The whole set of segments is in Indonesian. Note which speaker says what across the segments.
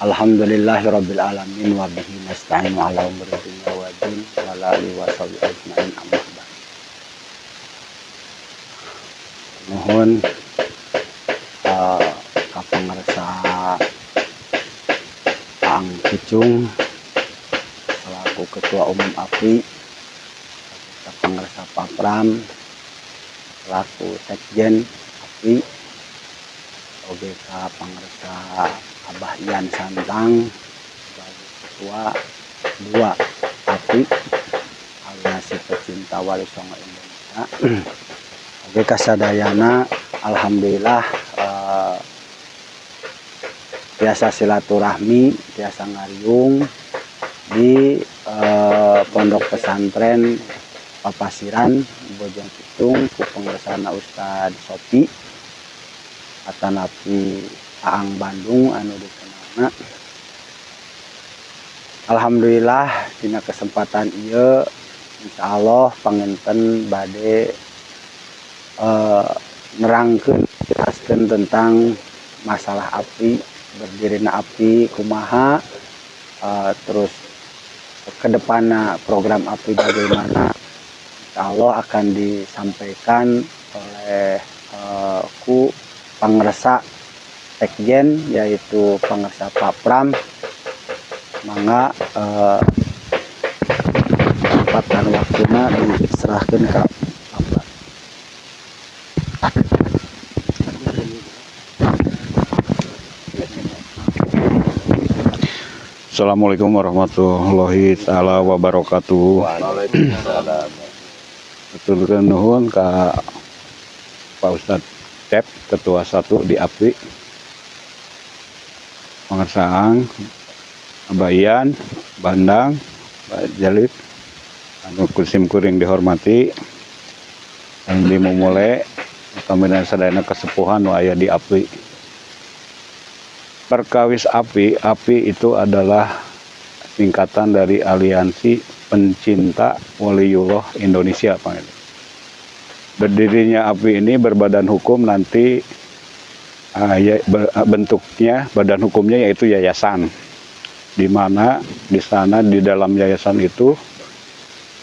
Speaker 1: Alhamdulillahirabbil alamin wa bihi nasta'inu ala umuri dunya wa din wa la alihi wa sahbihi ajmain amma ba'd. Mohon kapangarsa Ang Pucung selaku Ketua Umum API, kapangarsa Pak Pram selaku Sekjen API, oge kapangarsa Abah Ian Santang sebagai Ketua 2 API alias pecinta Wali Songo Indonesia. Oge kasadayana alhamdulillah biasa silaturahmi, biasa ngariung di pondok pesantren Papasiran Bojong Pitung ku pengersana Ustad Sopi atanapi Aang Bandung anu dikenalna. Alhamdulillah dina kesempatan ieu insyaallah panginten bade nerangkeun jelaskeun tentang masalah API, berdirinya API kumaha, terus kedepannya program API bagaimana, insyaallah akan disampaikan oleh ku pangersa Sekjen yaitu pangersa Pak Pram. Mangga tempat dan waktuna diserahkeun ka Pak Pram.
Speaker 2: Assalamualaikum warahmatullahi taala wabarakatuh.
Speaker 1: Waalaikumsalam.
Speaker 2: Aturkeun nuhun ka Pak Ustadz Cep, Ketua 1 di API, Pangersaan Abah Ian, Bandang, Pak Jalid, anu kusim kuring dihormati, dan dimumule kami dan sadayana kesepuhan nu aya di API. Perkawis API itu adalah singkatan dari Aliansi Pencinta Waliullah Indonesia, Pak. Berdirinya API ini berbadan hukum nanti bentuknya badan hukumnya yaitu yayasan, di mana di sana di dalam yayasan itu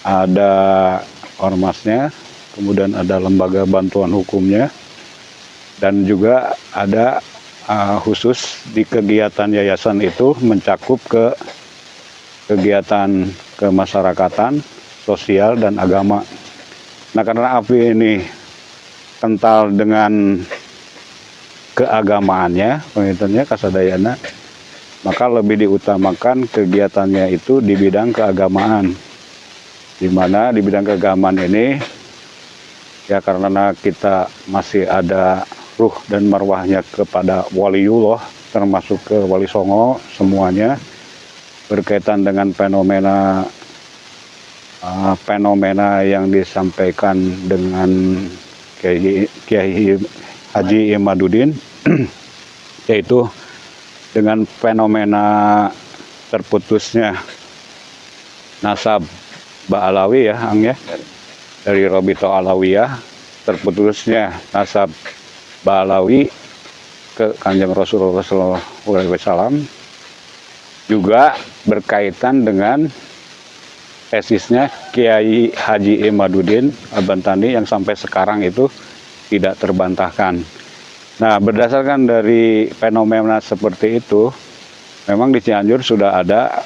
Speaker 2: ada ormasnya, kemudian ada lembaga bantuan hukumnya, dan juga ada khusus di kegiatan yayasan itu mencakup ke kegiatan kemasyarakatan, sosial, dan agama. Nah, karena API ini kental dengan keagamaannya, pengintennya kasadayana, maka lebih diutamakan kegiatannya itu di bidang keagamaan. Di mana di bidang keagamaan ini, ya karena kita masih ada ruh dan marwahnya kepada waliullah, termasuk ke Wali Songo semuanya, berkaitan dengan fenomena yang disampaikan dengan Kiai Haji Imaduddin, yaitu dengan fenomena terputusnya nasab Ba'alawi ya, Ang ya, dari Robito Alawiyah, terputusnya nasab Ba'alawi ke Kanjeng Rasulullah SAW, juga berkaitan dengan tesisnya Kiai Haji Imaduddin Abantani yang sampai sekarang itu tidak terbantahkan. Nah, berdasarkan dari fenomena seperti itu, memang di Cianjur sudah ada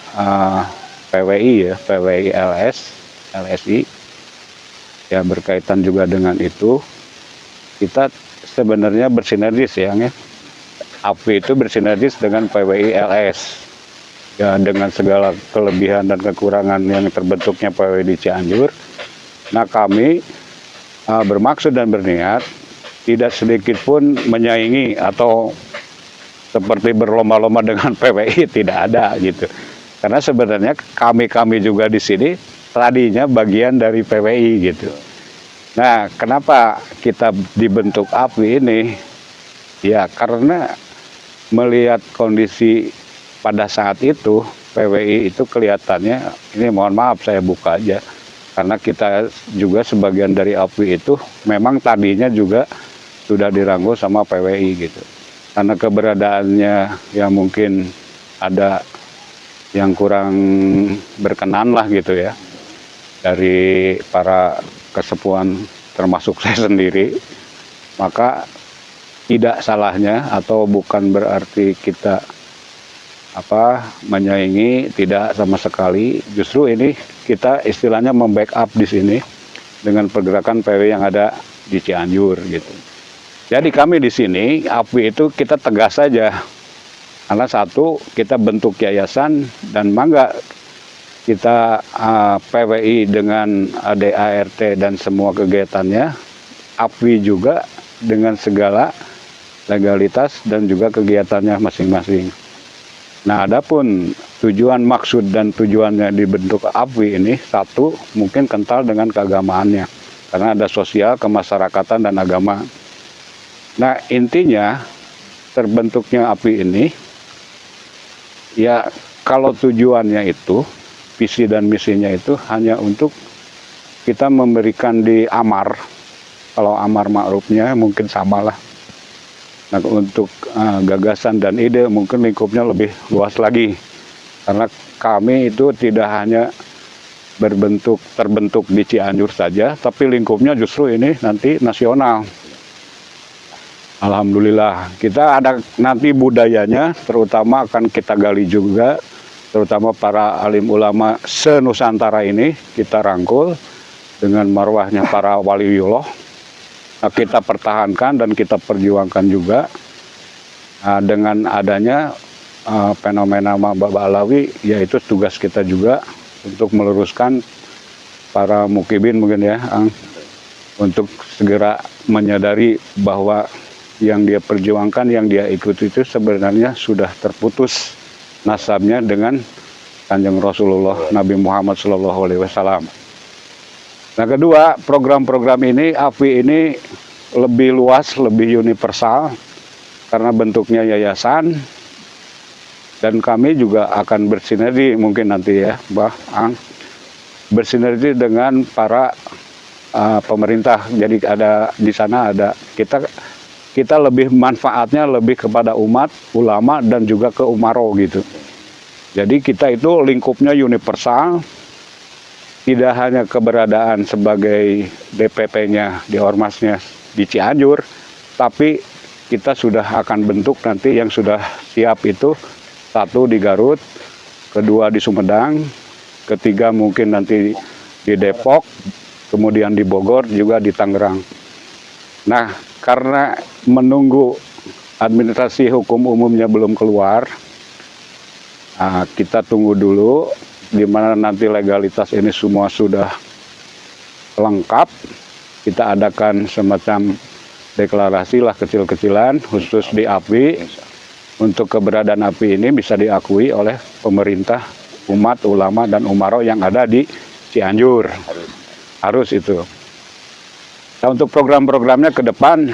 Speaker 2: PWI ya, PWI LSI, ya berkaitan juga dengan itu. Kita sebenarnya bersinergis ya, API itu bersinergis dengan PWI LS. Ya, dengan segala kelebihan dan kekurangan yang terbentuknya PWI di Cianjur. Nah, kami bermaksud dan berniat tidak sedikit pun menyaingi atau seperti berlomba-lomba dengan PWI, tidak ada gitu. Karena sebenarnya kami juga di sini tadinya bagian dari PWI gitu. Nah, kenapa kita dibentuk API ini? Ya, karena melihat kondisi pada saat itu PWI itu kelihatannya, ini mohon maaf saya buka aja, karena kita juga sebagian dari API itu memang tadinya juga sudah dirangkul sama PWI gitu. karena keberadaannya ya mungkin ada yang kurang berkenan lah gitu ya dari para kesepuhan termasuk saya sendiri, maka tidak salahnya atau bukan berarti kita menyaingi, tidak sama sekali. Justru ini kita istilahnya membackup di sini dengan pergerakan PW yang ada di Cianjur gitu. Jadi kami di sini APWI itu kita tegas saja, karena satu kita bentuk yayasan dan mangga kita PWI dengan ADART dan semua kegiatannya, APWI juga dengan segala legalitas dan juga kegiatannya masing-masing. Nah, adapun tujuan, maksud dan tujuannya dibentuk APWI ini, satu mungkin kental dengan keagamaannya, karena ada sosial, kemasyarakatan dan agama. Nah, intinya terbentuknya APWI ini ya kalau tujuannya itu, visi dan misinya itu hanya untuk kita memberikan di amar, kalau amar ma'rufnya mungkin samalah. Nah, untuk gagasan dan ide mungkin lingkupnya lebih luas lagi, karena kami itu tidak hanya terbentuk di Cianjur saja, tapi lingkupnya justru ini nanti nasional. Alhamdulillah, kita ada nanti budayanya, terutama akan kita gali juga, terutama para alim ulama se-Nusantara ini kita rangkul dengan marwahnya para waliullah. Nah, kita pertahankan dan kita perjuangkan juga dengan adanya fenomena Baba Alawi, yaitu tugas kita juga untuk meluruskan para mukibin mungkin ya, untuk segera menyadari bahwa yang dia perjuangkan, yang dia ikuti itu sebenarnya sudah terputus nasabnya dengan Kanjeng Rasulullah Nabi Muhammad SAW. Nah, kedua, program-program ini, APWI ini lebih luas, lebih universal, karena bentuknya yayasan, dan kami juga akan bersinergi mungkin nanti ya, bersinergi dengan para pemerintah. Jadi ada di sana ada kita lebih manfaatnya lebih kepada umat, ulama dan juga ke umaro gitu. Jadi kita itu lingkupnya universal. Tidak hanya keberadaan sebagai DPP-nya di Ormasnya di Cianjur, tapi kita sudah akan bentuk nanti yang sudah siap itu, satu di Garut, kedua di Sumedang, ketiga mungkin nanti di Depok, kemudian di Bogor, juga di Tangerang. Nah, karena menunggu administrasi hukum umumnya belum keluar, kita tunggu dulu, di mana nanti legalitas ini semua sudah lengkap, kita adakan semacam deklarasi lah kecil-kecilan khusus di APWI, untuk keberadaan APWI ini bisa diakui oleh pemerintah, umat, ulama dan umaro yang ada di Cianjur. Harus itu. Nah, untuk program-programnya ke depan,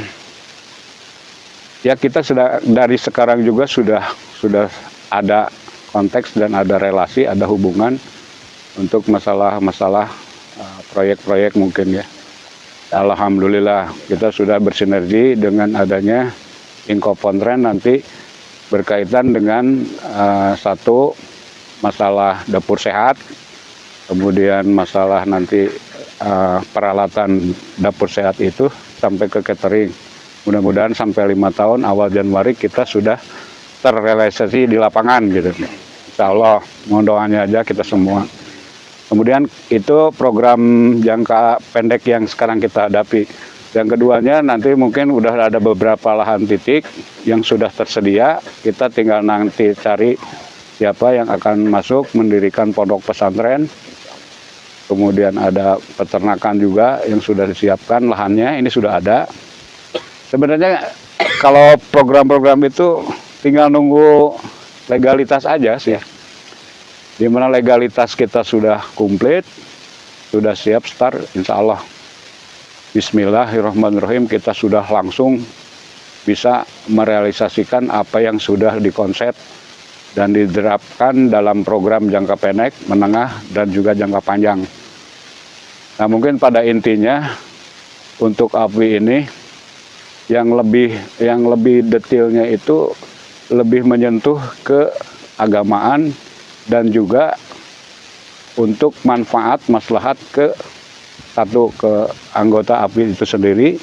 Speaker 2: ya kita sudah dari sekarang juga sudah ada konteks dan ada relasi, ada hubungan untuk masalah-masalah proyek-proyek mungkin ya. Alhamdulillah kita sudah bersinergi dengan adanya Inkopontren nanti berkaitan dengan satu masalah dapur sehat, kemudian masalah nanti peralatan dapur sehat itu sampai ke catering. Mudah-mudahan sampai 5 tahun awal Januari kita sudah terrealisasi di lapangan gitu. Insya Allah, mohon doanya aja kita semua. Kemudian itu program jangka pendek yang sekarang kita hadapi. Yang keduanya nanti mungkin udah ada beberapa lahan titik yang sudah tersedia. Kita tinggal nanti cari siapa yang akan masuk mendirikan pondok pesantren. Kemudian ada peternakan juga yang sudah disiapkan lahannya, ini sudah ada. Sebenarnya kalau program-program itu tinggal nunggu legalitas aja sih. Di mana legalitas kita sudah komplit, sudah siap start, insya Allah. Bismillahirrahmanirrahim, kita sudah langsung bisa merealisasikan apa yang sudah dikonsep dan diterapkan dalam program jangka pendek, menengah, dan juga jangka panjang. Nah, mungkin pada intinya untuk APWI ini yang lebih detailnya itu lebih menyentuh ke agamaan dan juga untuk manfaat maslahat ke anggota API itu sendiri,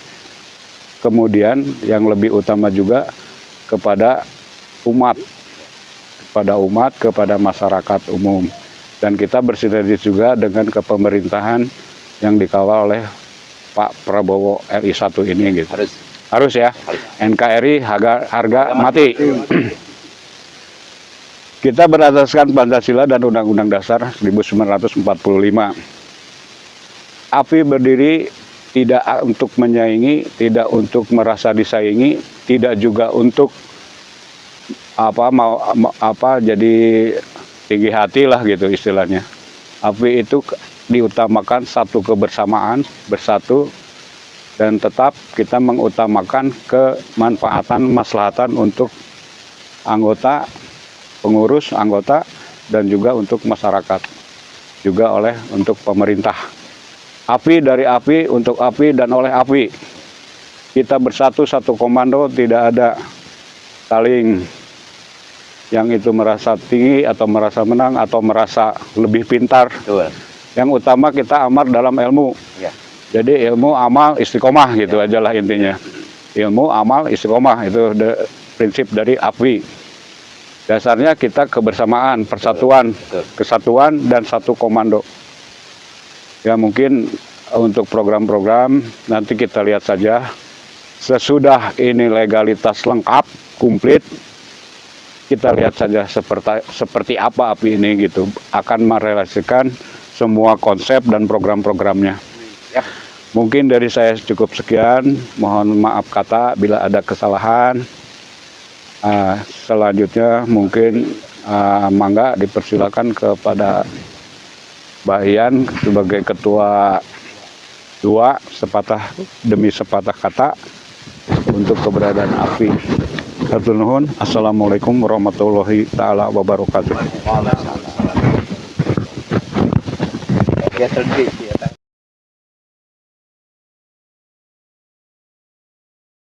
Speaker 2: kemudian yang lebih utama juga kepada umat, kepada masyarakat umum, dan kita bersinergis juga dengan kepemerintahan yang dikawal oleh Pak Prabowo RI 1 ini gitu. Harus ya. NKRI harga mati. Kita berdasarkan Pancasila dan Undang-Undang Dasar 1945. API berdiri tidak untuk menyaingi, tidak untuk merasa disaingi, tidak juga untuk jadi tinggi hati lah gitu istilahnya. API itu diutamakan satu kebersamaan, bersatu, dan tetap kita mengutamakan kemanfaatan, maslahatan untuk anggota, pengurus anggota, dan juga untuk masyarakat, juga untuk pemerintah. API dari API, untuk API, dan oleh API. Kita bersatu, satu komando, tidak ada saling yang itu merasa tinggi atau merasa menang atau merasa lebih pintar. Betul. Yang utama kita amar dalam ilmu. Ya. Jadi ilmu, amal, istiqomah gitu aja lah intinya. Ilmu, amal, istiqomah itu prinsip dari API. Dasarnya kita kebersamaan, persatuan, kesatuan, dan satu komando. Ya mungkin untuk program-program nanti kita lihat saja. Sesudah ini legalitas lengkap, komplit, kita lihat saja seperti apa API ini gitu. Akan merealisasikan semua konsep dan program-programnya. Ya. Mungkin dari saya cukup sekian. Mohon maaf kata bila ada kesalahan. Selanjutnya mungkin mangga dipersilakan kepada Mbak Ian sebagai ketua 2 sepatah demi sepatah kata untuk keberadaan API. Hatur nuhun. Assalamualaikum warahmatullahi taala wabarakatuh.
Speaker 1: Ya,